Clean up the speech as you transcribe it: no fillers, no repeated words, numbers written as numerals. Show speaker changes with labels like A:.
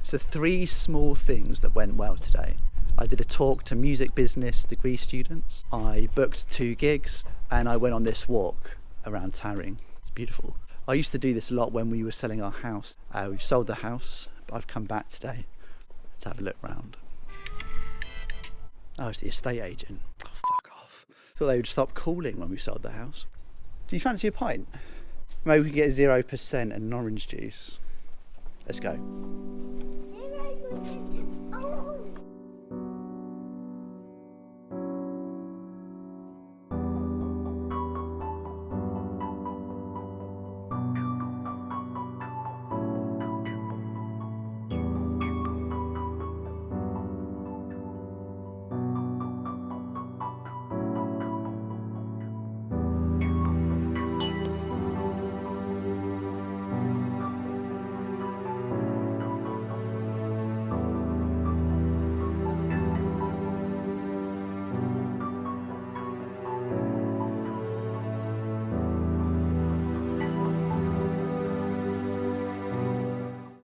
A: So 3 small things that went well today. I did a talk to music business degree students. I booked 2 gigs and I went on this walk around Tarring. It's beautiful. I used to do this a lot when we were selling our house. We've sold the house, but I've come back today to have a look round. Oh, it's the estate agent. Oh, fuck off. Thought they would stop calling when we sold the house. Do you fancy a pint? Maybe we can get 0% and an orange juice. Let's go.
B: 0%